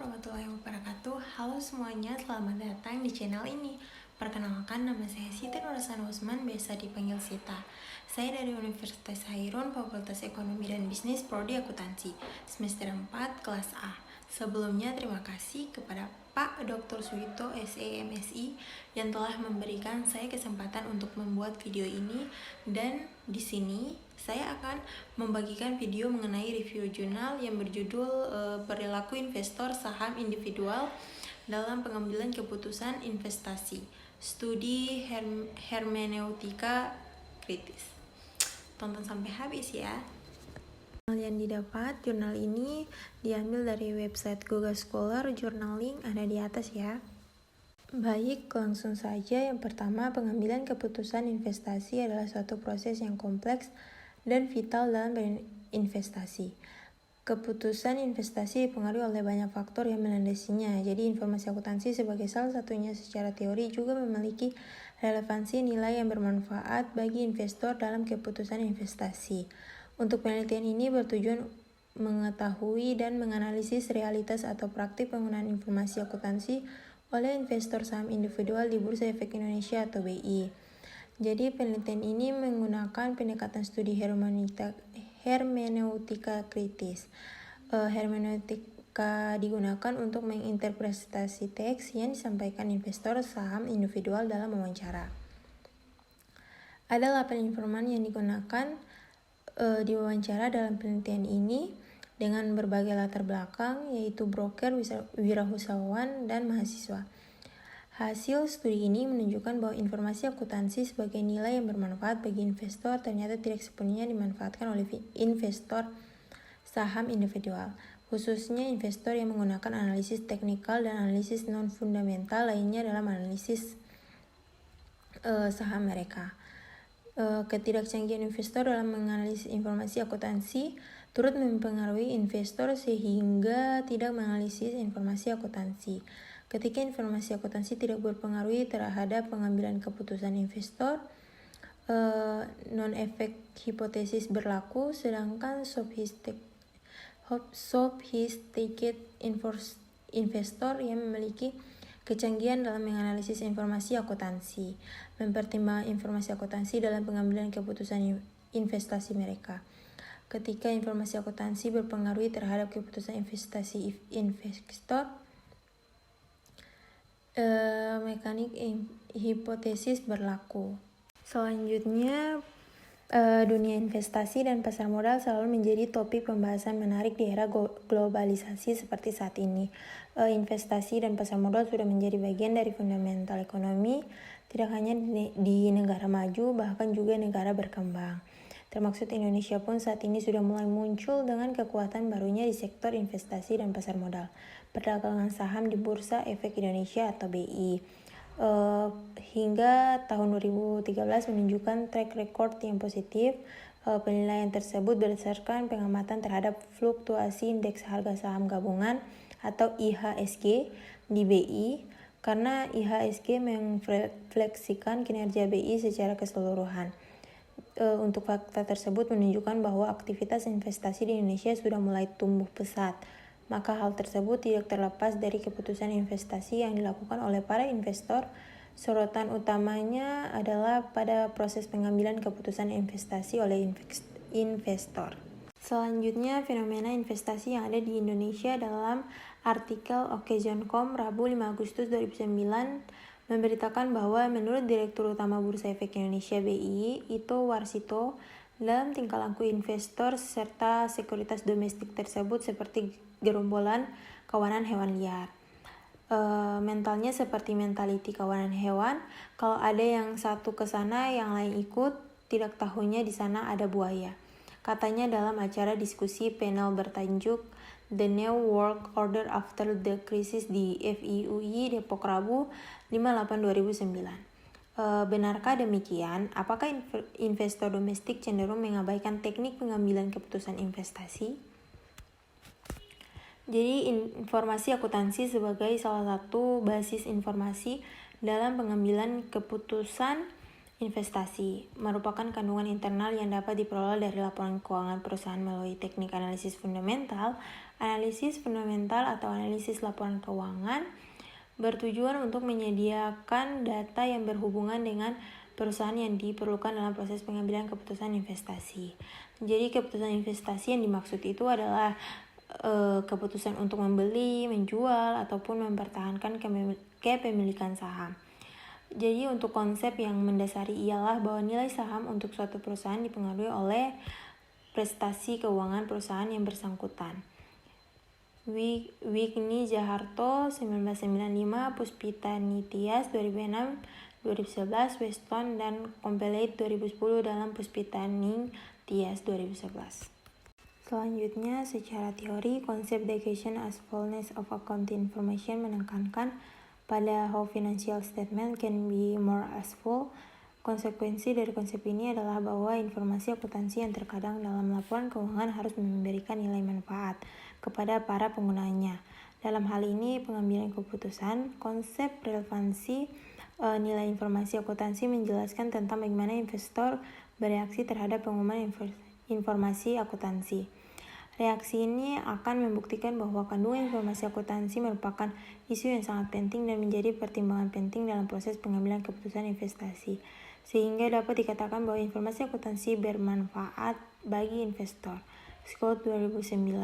warahmatullahi wabarakatuh. Halo semuanya, selamat datang di channel ini. Perkenalkan, nama saya Siti Nurhasana Usman, biasa dipanggil Sita. Saya dari Universitas Hairun, Fakultas Ekonomi dan Bisnis, Prodi Akuntansi, semester 4, kelas A. Sebelumnya terima kasih kepada Pak Dr. Suwito, SEMSI, yang telah memberikan saya kesempatan untuk membuat video ini. Dan di sini saya akan membagikan video mengenai review jurnal yang berjudul Perilaku Investor Saham Individual dalam Pengambilan Keputusan Investasi, Studi Hermeneutika Kritis. Tonton sampai habis ya. Yang didapat jurnal ini diambil dari website Google Scholar, jurnal link ada di atas ya. Baik, langsung saja. Yang pertama, pengambilan keputusan investasi adalah suatu proses yang kompleks dan vital dalam berinvestasi. Keputusan investasi dipengaruhi oleh banyak faktor yang melandasinya. Jadi informasi akuntansi sebagai salah satunya secara teori juga memiliki relevansi nilai yang bermanfaat bagi investor dalam keputusan investasi. Untuk penelitian ini bertujuan mengetahui dan menganalisis realitas atau praktik penggunaan informasi akuntansi oleh investor saham individual di Bursa Efek Indonesia atau BI. Jadi penelitian ini menggunakan pendekatan studi hermeneutika kritis. Hermeneutika digunakan untuk menginterpretasi teks yang disampaikan investor saham individual dalam wawancara. Ada 8 informan yang digunakan diwawancara dalam penelitian ini dengan berbagai latar belakang, yaitu broker, wirausahawan, dan mahasiswa. Hasil studi ini menunjukkan bahwa informasi akuntansi sebagai nilai yang bermanfaat bagi investor ternyata tidak sepenuhnya dimanfaatkan oleh investor saham individual, khususnya investor yang menggunakan analisis teknikal dan analisis non-fundamental lainnya dalam analisis saham mereka. Ketidakcanggihan investor dalam menganalisis informasi akuntansi turut mempengaruhi investor sehingga tidak menganalisis informasi akuntansi. Ketika informasi akuntansi tidak berpengaruh terhadap pengambilan keputusan investor, non-efek hipotesis berlaku, sedangkan sophisticated investor yang memiliki kecanggihan dalam menganalisis informasi akuntansi, mempertimbangkan informasi akuntansi dalam pengambilan keputusan investasi mereka. Ketika informasi akuntansi berpengaruh terhadap keputusan investasi investor, mekanik hipotesis berlaku. Selanjutnya, dunia investasi dan pasar modal selalu menjadi topik pembahasan menarik di era globalisasi seperti saat ini. Investasi dan pasar modal sudah menjadi bagian dari fundamental ekonomi, tidak hanya di negara maju, bahkan juga negara berkembang. Termaksud Indonesia pun saat ini sudah mulai muncul dengan kekuatan barunya di sektor investasi dan pasar modal. Perdagangan saham di Bursa Efek Indonesia atau BI hingga tahun 2013 menunjukkan track record yang positif. Penilaian tersebut berdasarkan pengamatan terhadap fluktuasi indeks harga saham gabungan atau IHSG di BI, karena IHSG merefleksikan kinerja BI secara keseluruhan. Untuk fakta tersebut menunjukkan bahwa aktivitas investasi di Indonesia sudah mulai tumbuh pesat. Maka hal tersebut tidak terlepas dari keputusan investasi yang dilakukan oleh para investor. Sorotan utamanya adalah pada proses pengambilan keputusan investasi oleh investor. Selanjutnya, fenomena investasi yang ada di Indonesia dalam artikel Occasion.com Rabu 5 Agustus 2009 memberitakan bahwa menurut Direktur Utama Bursa Efek Indonesia BI, Ito Warsito, dalam tingkah laku investor serta sekuritas domestik tersebut seperti gerombolan kawanan hewan liar. Mentalnya seperti mentaliti kawanan hewan, kalau ada yang satu ke sana, yang lain ikut, tidak tahunya di sana ada buaya. Katanya dalam acara diskusi panel bertajuk The New World Order After the Crisis di FIUI Depok Rabu 5/8/2009. Benarkah demikian? Apakah investor domestik cenderung mengabaikan teknik pengambilan keputusan investasi? Jadi informasi akuntansi sebagai salah satu basis informasi dalam pengambilan keputusan Investasi merupakan kandungan internal yang dapat diperoleh dari laporan keuangan perusahaan melalui teknik analisis fundamental. Analisis fundamental atau analisis laporan keuangan bertujuan untuk menyediakan data yang berhubungan dengan perusahaan yang diperlukan dalam proses pengambilan keputusan investasi. Jadi keputusan investasi yang dimaksud itu adalah keputusan untuk membeli, menjual, ataupun mempertahankan kepemilikan saham. Jadi untuk konsep yang mendasari ialah bahwa nilai saham untuk suatu perusahaan dipengaruhi oleh prestasi keuangan perusahaan yang bersangkutan. Wigni Jaharto 1995, Puspita Nitias 2006, 2011, Weston dan Compelate 2010 dalam Puspita Nitias 2011. Selanjutnya, secara teori, konsep Degation as Fullness of Accounting Information menekankan pada how financial statement can be more as full. Konsekuensi dari konsep ini adalah bahwa informasi akuntansi yang terkadang dalam laporan keuangan harus memberikan nilai manfaat kepada para penggunanya. Dalam hal ini, pengambilan keputusan, konsep relevansi nilai informasi akuntansi menjelaskan tentang bagaimana investor bereaksi terhadap pengumuman informasi akuntansi. Reaksi ini akan membuktikan bahwa kandungan informasi akuntansi merupakan isu yang sangat penting dan menjadi pertimbangan penting dalam proses pengambilan keputusan investasi, sehingga dapat dikatakan bahwa informasi akuntansi bermanfaat bagi investor. Scott 2009.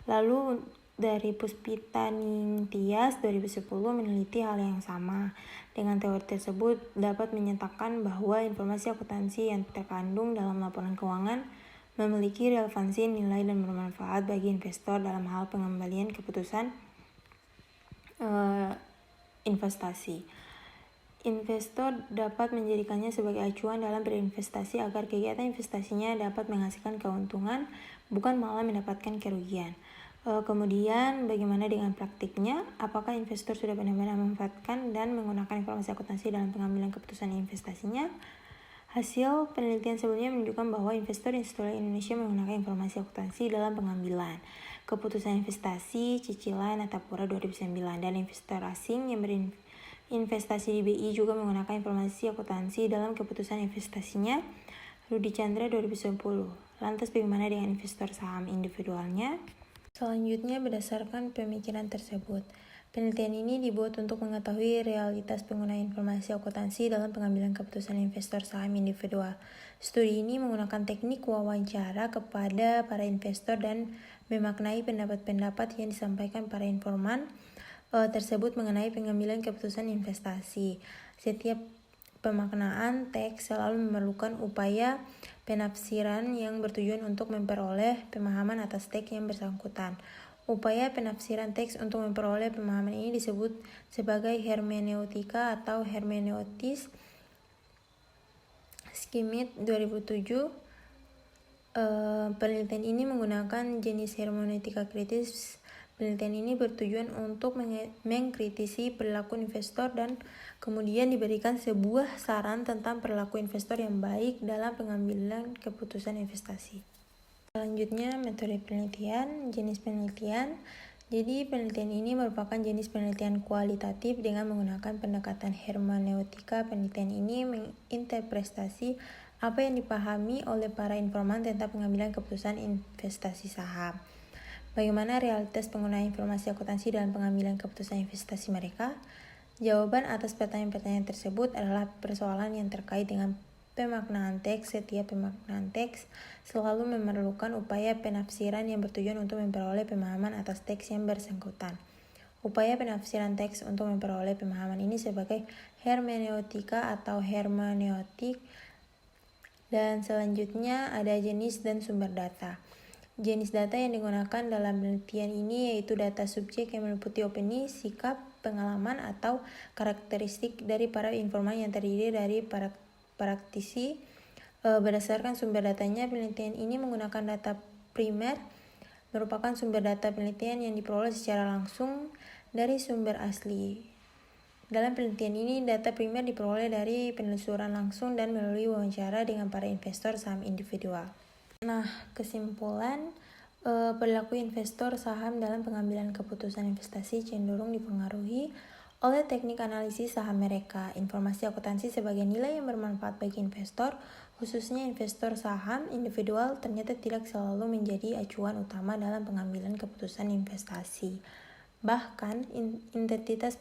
Lalu dari Puspita Ningtyas 2010 meneliti hal yang sama. Dengan teori tersebut dapat menyatakan bahwa informasi akuntansi yang terkandung dalam laporan keuangan memiliki relevansi nilai dan bermanfaat bagi investor dalam hal pengembalian keputusan investasi. Investor dapat menjadikannya sebagai acuan dalam berinvestasi agar kegiatan investasinya dapat menghasilkan keuntungan, bukan malah mendapatkan kerugian. Kemudian bagaimana dengan praktiknya? Apakah investor sudah benar-benar memanfaatkan dan menggunakan informasi akuntansi dalam pengambilan keputusan investasinya? Hasil penelitian sebelumnya menunjukkan bahwa investor Indonesia menggunakan informasi akuntansi dalam pengambilan keputusan investasi cicilan Atapura 2009, dan investor asing yang berinvestasi di BI juga menggunakan informasi akuntansi dalam keputusan investasinya. Rudi Chandra 2010. Lantas bagaimana dengan investor saham individualnya? Selanjutnya, berdasarkan pemikiran tersebut, penelitian ini dibuat untuk mengetahui realitas penggunaan informasi akuntansi dalam pengambilan keputusan investor saham individual. Studi ini menggunakan teknik wawancara kepada para investor dan memaknai pendapat-pendapat yang disampaikan para informan tersebut mengenai pengambilan keputusan investasi. Setiap pemaknaan teks selalu memerlukan upaya penafsiran yang bertujuan untuk memperoleh pemahaman atas teks yang bersangkutan. Upaya penafsiran teks untuk memperoleh pemahaman ini disebut sebagai hermeneutika atau hermeneutis. Schmidt 2007. Penelitian ini menggunakan jenis hermeneutika kritis. Penelitian ini bertujuan untuk mengkritisi perilaku investor dan kemudian diberikan sebuah saran tentang perilaku investor yang baik dalam pengambilan keputusan investasi. Selanjutnya, metode penelitian, jenis penelitian. Jadi, penelitian ini merupakan jenis penelitian kualitatif dengan menggunakan pendekatan hermeneutika. Penelitian ini menginterpretasi apa yang dipahami oleh para informan tentang pengambilan keputusan investasi saham. Bagaimana realitas penggunaan informasi akuntansi dalam pengambilan keputusan investasi mereka? Jawaban atas pertanyaan-pertanyaan tersebut adalah persoalan yang terkait dengan pemaknaan teks. Setiap pemaknaan teks selalu memerlukan upaya penafsiran yang bertujuan untuk memperoleh pemahaman atas teks yang bersangkutan. Upaya penafsiran teks untuk memperoleh pemahaman ini sebagai hermeneutika atau hermeneutik. Dan selanjutnya ada jenis dan sumber data. Jenis data yang digunakan dalam penelitian ini yaitu data subjek yang meliputi opini, sikap, pengalaman, atau karakteristik dari para informan yang terdiri dari praktisi. Berdasarkan sumber datanya, penelitian ini menggunakan data primer, merupakan sumber data penelitian yang diperoleh secara langsung dari sumber asli. Dalam penelitian ini, data primer diperoleh dari penelusuran langsung dan melalui wawancara dengan para investor saham individual. Nah, kesimpulan, perilaku investor saham dalam pengambilan keputusan investasi cenderung dipengaruhi oleh teknik analisis saham mereka. Informasi akuntansi sebagai nilai yang bermanfaat bagi investor, khususnya investor saham individual, ternyata tidak selalu menjadi acuan utama dalam pengambilan keputusan investasi. Bahkan, intensitas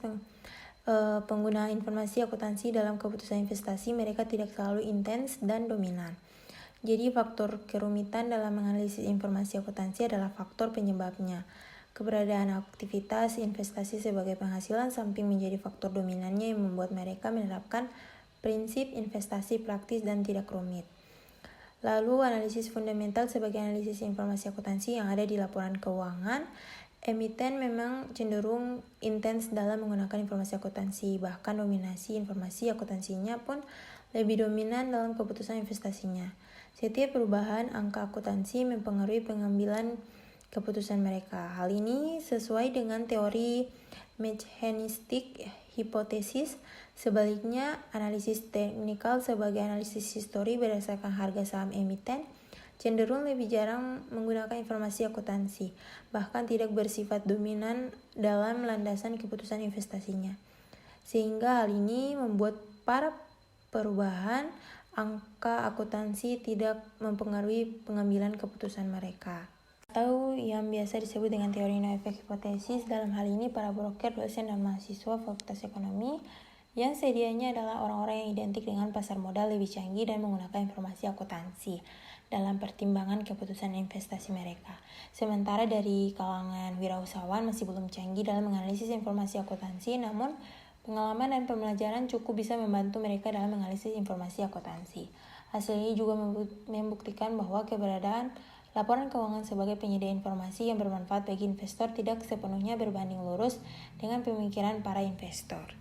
pengguna informasi akuntansi dalam keputusan investasi mereka tidak selalu intens dan dominan. Jadi, faktor kerumitan dalam menganalisis informasi akuntansi adalah faktor penyebabnya. Keberadaan aktivitas investasi sebagai penghasilan samping menjadi faktor dominannya yang membuat mereka menerapkan prinsip investasi praktis dan tidak rumit. Lalu, analisis fundamental sebagai analisis informasi akuntansi yang ada di laporan keuangan. Emiten memang cenderung intens dalam menggunakan informasi akuntansi, bahkan dominasi informasi akuntansinya pun lebih dominan dalam keputusan investasinya. Setiap perubahan angka akuntansi mempengaruhi pengambilan keputusan mereka. Hal ini sesuai dengan teori mechanistic hipotesis. Sebaliknya, analisis teknikal sebagai analisis histori berdasarkan harga saham emiten cenderung lebih jarang menggunakan informasi akuntansi, bahkan tidak bersifat dominan dalam landasan keputusan investasinya. Sehingga hal ini membuat para perubahan angka akuntansi tidak mempengaruhi pengambilan keputusan mereka. Atau yang biasa disebut dengan teori no effect hipotesis. Dalam hal ini, para broker, dosen, dan mahasiswa Fakultas Ekonomi yang sedianya adalah orang-orang yang identik dengan pasar modal lebih canggih dan menggunakan informasi akuntansi dalam pertimbangan keputusan investasi mereka. Sementara dari kalangan wirausahawan masih belum canggih dalam menganalisis informasi akuntansi, namun pengalaman dan pembelajaran cukup bisa membantu mereka dalam menganalisis informasi akuntansi. Hasil ini juga membuktikan bahwa keberadaan laporan keuangan sebagai penyedia informasi yang bermanfaat bagi investor tidak sepenuhnya berbanding lurus dengan pemikiran para investor.